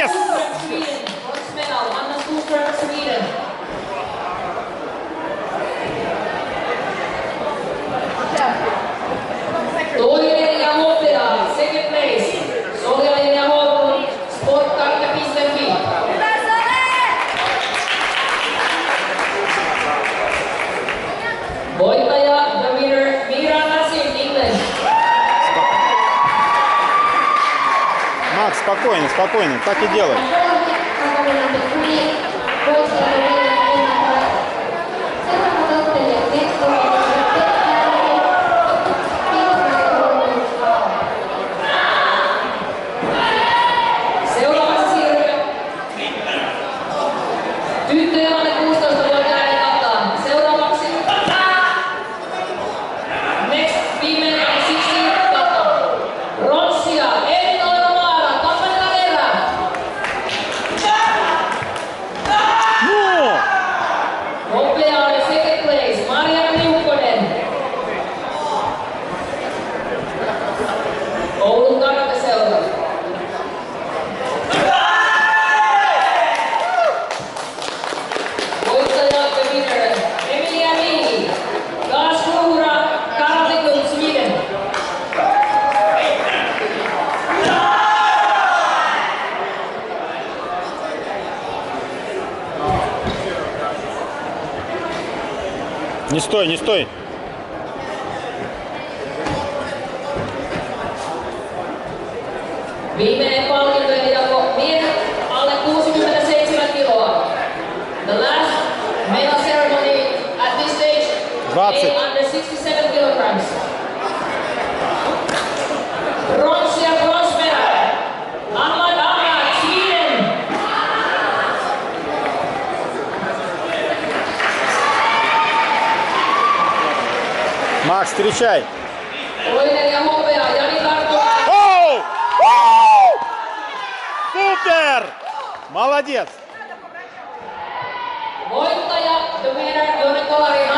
Yes! Toinen ja hopea, second place. Sohjainen ja Holmlund, sportkartta.fi. Voittaja, the winner, Mira Nassim, England. Макс, спокойно, спокойно, так и делай. Seuraavaksi siirrymme tyttöjen alle 16-vuotiaiden dataan. Seuraavaksi next female 16 data. Ronssia, Elinor Maara, Campanella. Ну! Hopea second place, Marianne Liukkonen. Oulun karateseura. Voittaja, the winner, Emilia Mihi, Karlsruhe, Karate Club Sweden. Не стой, не стой. Viimeinen palkintojen jako miehet alle 67 kiloa. The last medal ceremony at this stage, 20. male under 67 kilograms. Bronssia bronsmedal. Ahmad Ahmad, Sweden. Макс, встречай. Toinen ja hopea, Jani Karttunen. Оу! Оу! Супер! Молодец! Voittaja, the winner, Joni Kolari.